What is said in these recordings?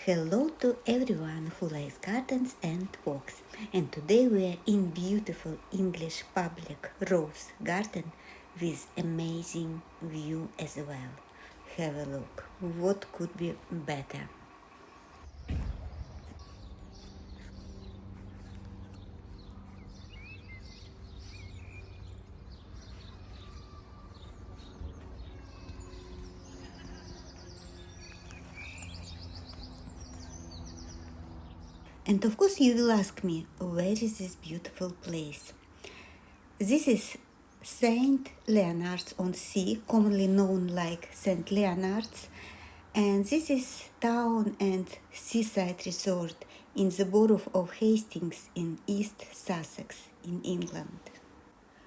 Hello to everyone who likes gardens and walks. And today we are in beautiful English public rose garden with amazing view as well. Have a look. What could be better? And of course you will ask me, where is this beautiful place? This is Saint Leonard's on Sea, commonly known like Saint Leonard's, and this is town and seaside resort in the borough of Hastings in East Sussex in England.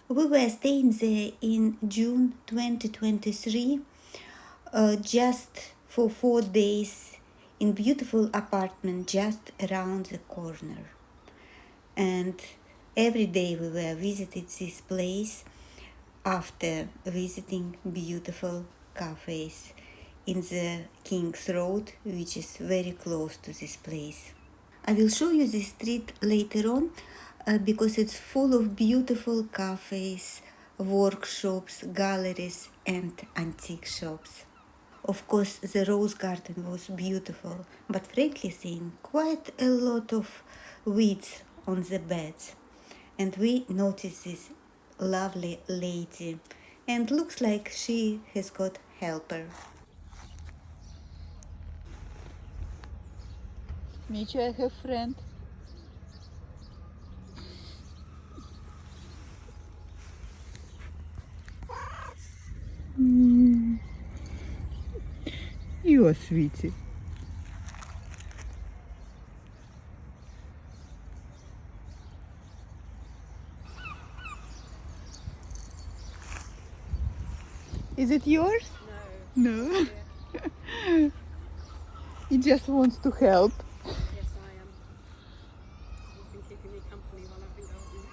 We were staying there in June 2023, just for 4 days in beautiful apartment just around the corner. And every day we were visited this place after visiting beautiful cafes in the King's Road, which is very close to this place. I will show you this street later on because it's full of beautiful cafes, workshops, galleries, and antique shops. Of course, the rose garden was beautiful, but frankly saying, quite a lot of weeds on the beds. And we noticed this lovely lady, and looks like she has got helper. Meet you, I have friend. You are sweetie. Is it yours? No. No. He just wants to help. Yes, I am. He's been keeping me company while I've been gardening.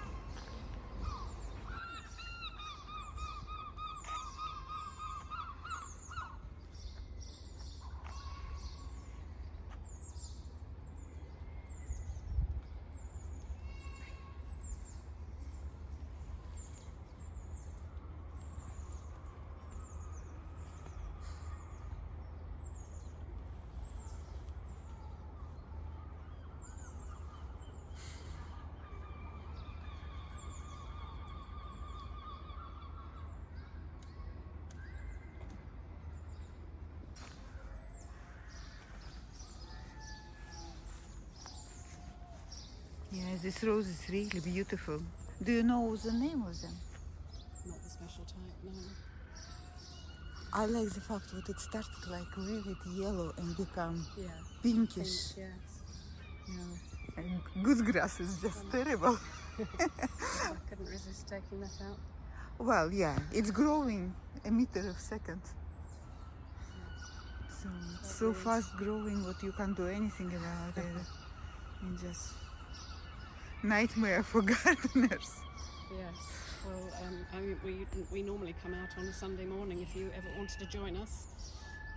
Yeah, this rose is really beautiful. Do you know the name of them? Not the special type, no. I like the fact that it started like vivid yellow and become Yeah. pinkish. Pink, yes. Yeah. And goosegrass is just terrible. I couldn't resist taking that out. Well, yeah, it's growing a meter a second. So it's so fast growing that you can't do anything about it. And just nightmare for gardeners. Yes. Well, I mean, we normally come out on a Sunday morning if you ever wanted to join us.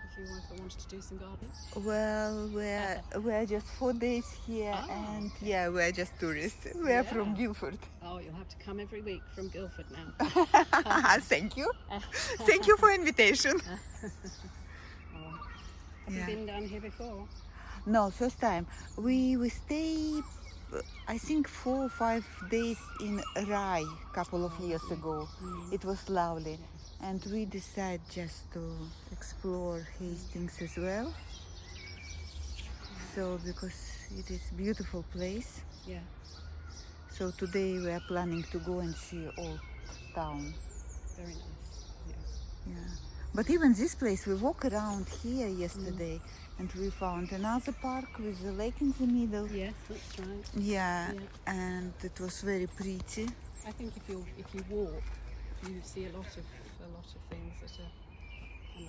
If you ever wanted to do some gardening. Well, we're just 4 days here, and yeah, we're just tourists. We're from Guildford. Oh, you'll have to come every week from Guildford now. Thank you. Thank you for invitation. Have you been down here before? No, first time. We stay, I think 4 or 5 days in Rye a couple of years ago. It was lovely, and we decided just to explore Hastings as well. So because it is beautiful place. Yeah. So today we are planning to go and see Old Town. Very nice. Yeah. But even this place, we walk around here yesterday and we found another park with a lake in the middle. Yes, that's right. Yeah, and it was very pretty. I think if you walk, you see a lot of things that are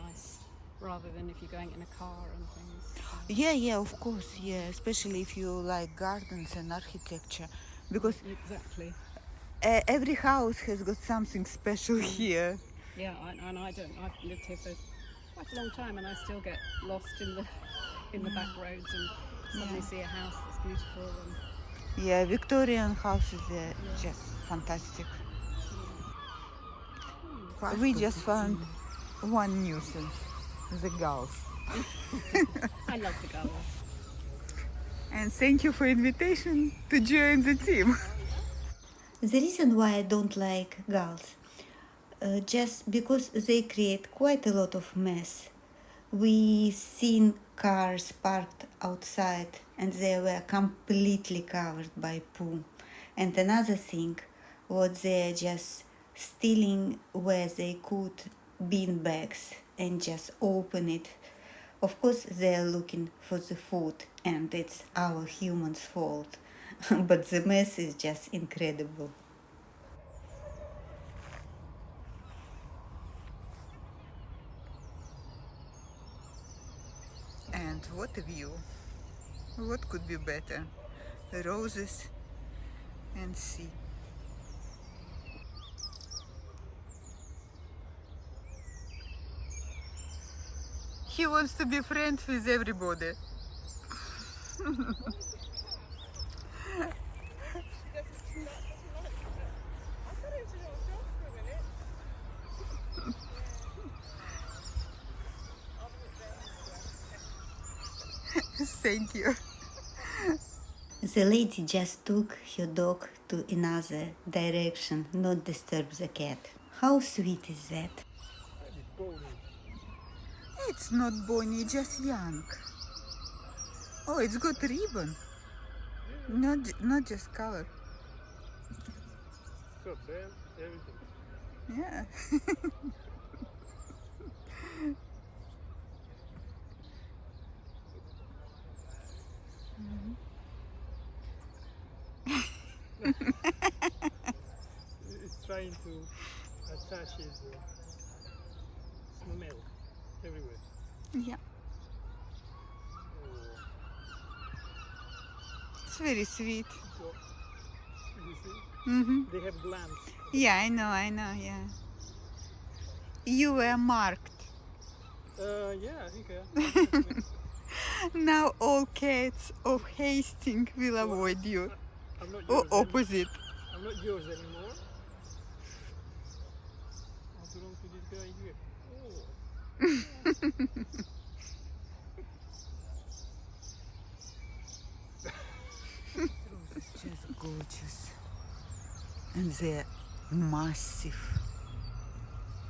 nice, rather than if you're going in a car and things. Yeah, of course, yeah, especially if you like gardens and architecture, because Exactly. every house has got something special here. Yeah, and I don't. I've lived here for quite a long time, and I still get lost in the back roads and suddenly Yeah. see a house that's beautiful and Yeah, Victorian houses are just fantastic. We just found one nuisance, the gulls. I love the gulls. And thank you for invitation to join the team. The reason why I don't like gulls, just because they create quite a lot of mess. We seen cars parked outside and they were completely covered by poo. And another thing, what they're just stealing where they could bean bags and just open it. Of course, they're looking for the food and it's our humans' fault. But the mess is just incredible. And what a view. What could be better? Roses and sea. He wants to be friends with everybody. Thank you. The lady just took her dog to another direction, not disturb the cat. How sweet is that? It's not Bonnie, just young. Oh, it's got ribbon. Not just color. Got bell, everything. Yeah. It's trying to attach his smell everywhere. Yeah. Oh, It's very sweet. so, you see, they have glands. Yeah, I know, yeah. You were marked. Yeah, I think Now all cats of Hastings will avoid you. I'm not Or yours. opposite. I'm not yours anymore. I belong to this guy here. Oh. It's just gorgeous. And they're massive.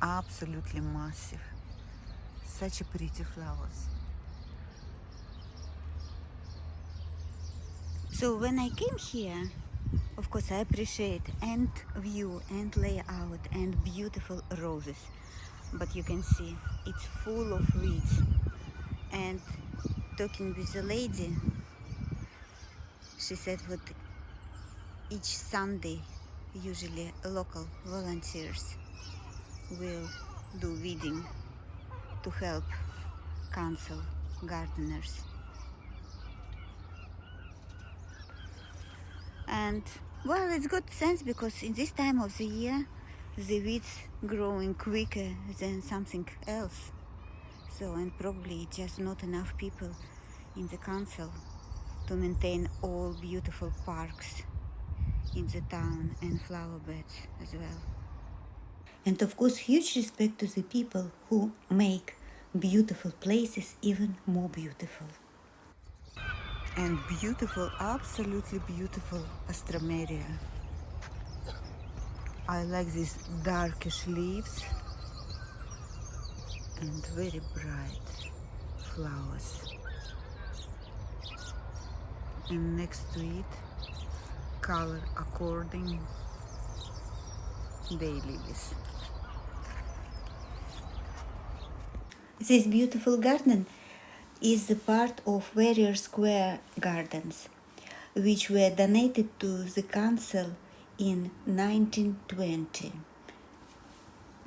Absolutely massive. Such a pretty flowers. So when I came here, of course I appreciate and view and layout and beautiful roses. But you can see it's full of weeds. And talking with the lady, she said that each Sunday usually local volunteers will do weeding to help council gardeners. And well, it's good sense because in this time of the year the weeds growing quicker than something else. So, and probably just not enough people in the council to maintain all beautiful parks in the town and flower beds as well. And of course, huge respect to the people who make beautiful places even more beautiful. And beautiful, absolutely beautiful Astromeria. I like these darkish leaves and very bright flowers. And next to it, color according daylilies. This beautiful garden is the part of Warrior Square Gardens, which were donated to the council in 1920.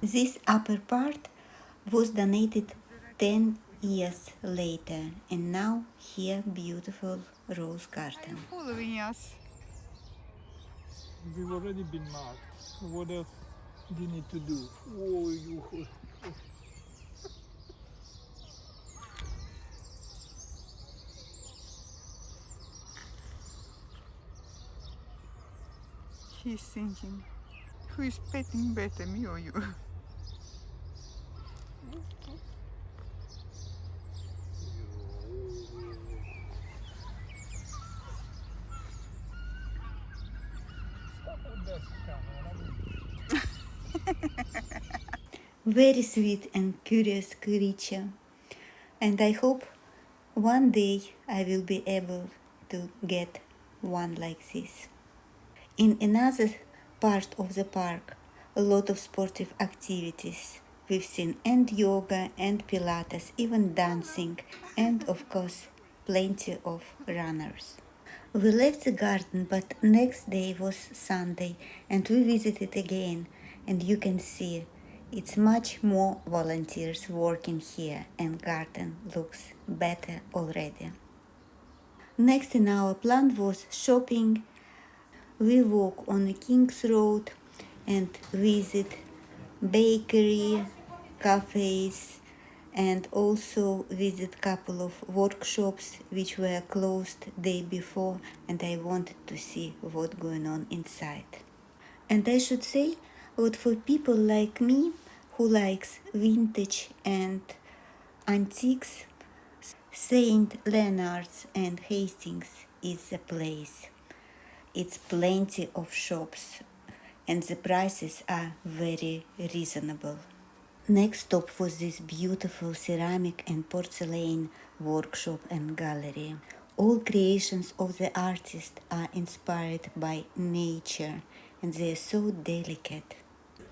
This upper part was donated 10 years later, and now here beautiful rose garden. Following us. We've already been marked. What else do you need to do? Oh, you. he's thinking. Who is petting better, me or you? Very sweet and curious creature. And I hope one day I will be able to get one like this. In another part of the park, a lot of sportive activities. We've seen and yoga and Pilates, even dancing, and of course, plenty of runners. We left the garden, but next day was Sunday, and we visited again, and you can see it's much more volunteers working here, and garden looks better already. Next in our plan was shopping. We walk on the King's Road and visit bakery, cafes, and also visit couple of workshops which were closed day before, and I wanted to see what going on inside. And I should say that for people like me who likes vintage and antiques, St. Leonard's and Hastings is the place. It's plenty of shops and the prices are very reasonable. Next stop was this beautiful ceramic and porcelain workshop and gallery. All creations of the artist are inspired by nature and they are so delicate.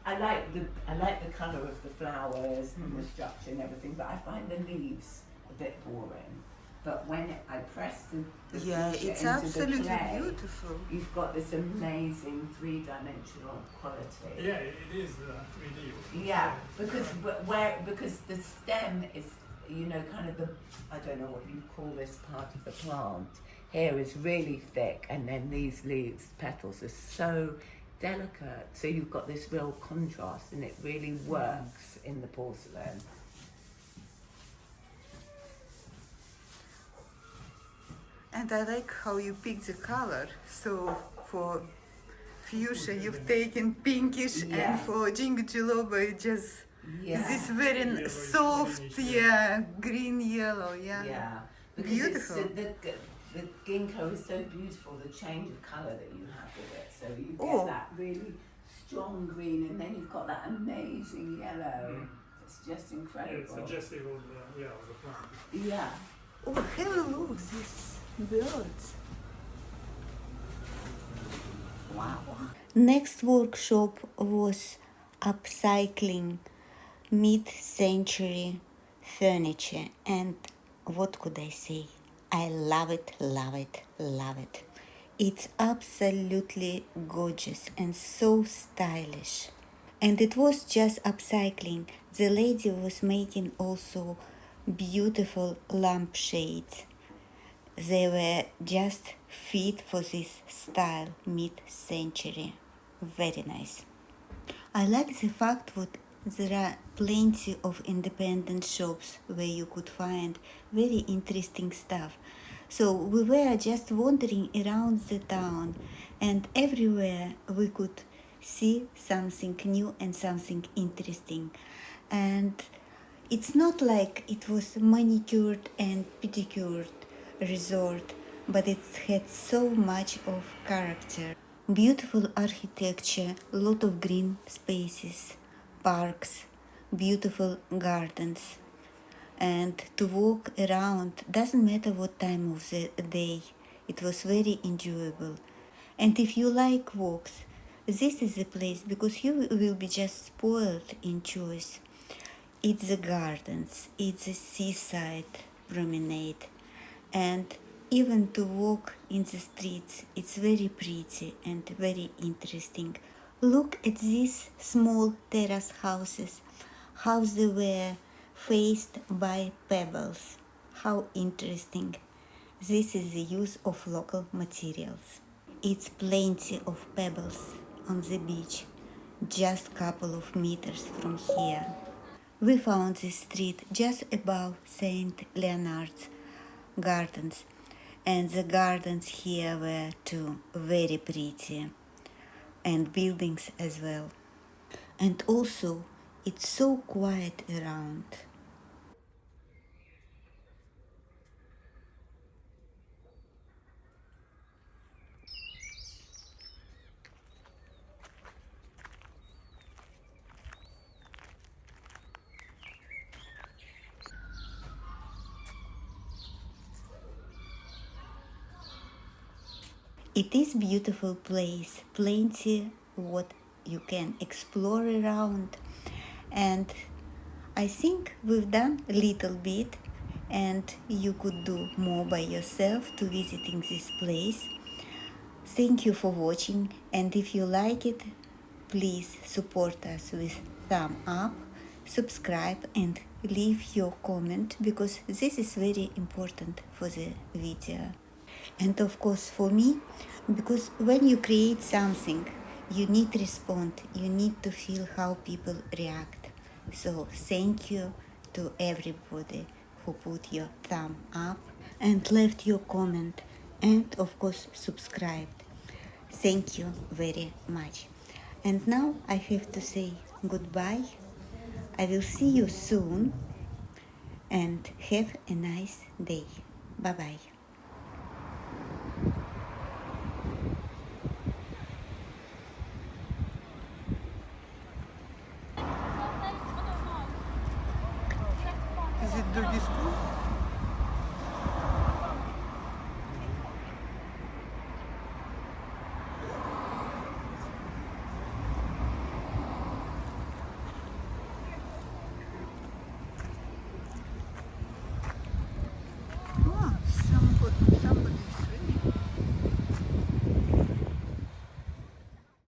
I like the colour of the flowers and the structure and everything, but I find the leaves a bit boring. But when I press the Yeah, fuchsia it's into absolutely the clay, beautiful. you've got this amazing three-dimensional quality. Yeah, it is 3D. Yeah, because the stem is, you know, kind of the, I don't know what you call this part of the plant. Here is really thick, and then these leaves, petals are so delicate. So you've got this real contrast, and it really works in the porcelain. And I like how you pick the color. So for fuchsia you've taken pinkish, Yeah. and for ginkgo it's just Yeah. this very Yellowish, soft, greenish, yeah, green yellow, yeah. Yeah, because Beautiful. the ginkgo is so beautiful, the change of colour that you have with it. So you get Oh. that really strong green, and then you've got that amazing yellow. It's just Yeah, it's incredible. suggestive of the plant. Yeah. Oh, have a look, these birds. Wow. Next workshop was upcycling mid-century furniture, and what could I say? I love it, love it, love it. It's absolutely gorgeous and so stylish. And it was just upcycling. The lady was making also beautiful lampshades. They were just fit for this style, mid-century. Very nice. I like the fact that there are plenty of independent shops where you could find very interesting stuff. So we were just wandering around the town, and everywhere we could see something new and something interesting. And it's not like it was manicured and pedicured resort, but it had so much of character. Beautiful architecture, a lot of green spaces, parks, beautiful gardens. And to walk around, doesn't matter what time of the day, it was very enjoyable. And if you like walks, this is the place because you will be just spoiled in choice. It's the gardens, it's the seaside promenade, and even to walk in the streets, it's very pretty and very interesting. Look at these small terrace houses, how they were faced by pebbles. How interesting. This is the use of local materials. It's plenty of pebbles on the beach, just couple of meters from here. We found this street just above St. Leonard's Gardens, and the gardens here were too very pretty. and buildings as well. And also, it's so quiet around. It is beautiful place, plenty what you can explore around, and I think we've done a little bit, and you could do more by yourself to visiting this place. Thank you for watching, and if you like it, please support us with thumb up, subscribe and leave your comment, because this is very important for the video. And of course for me, because when you create something, you need to respond, you need to feel how people react. So thank you to everybody who put your thumb up and left your comment, and of course subscribed. Thank you very much. And now I have to say goodbye. I will see you soon, and have a nice day. Bye bye.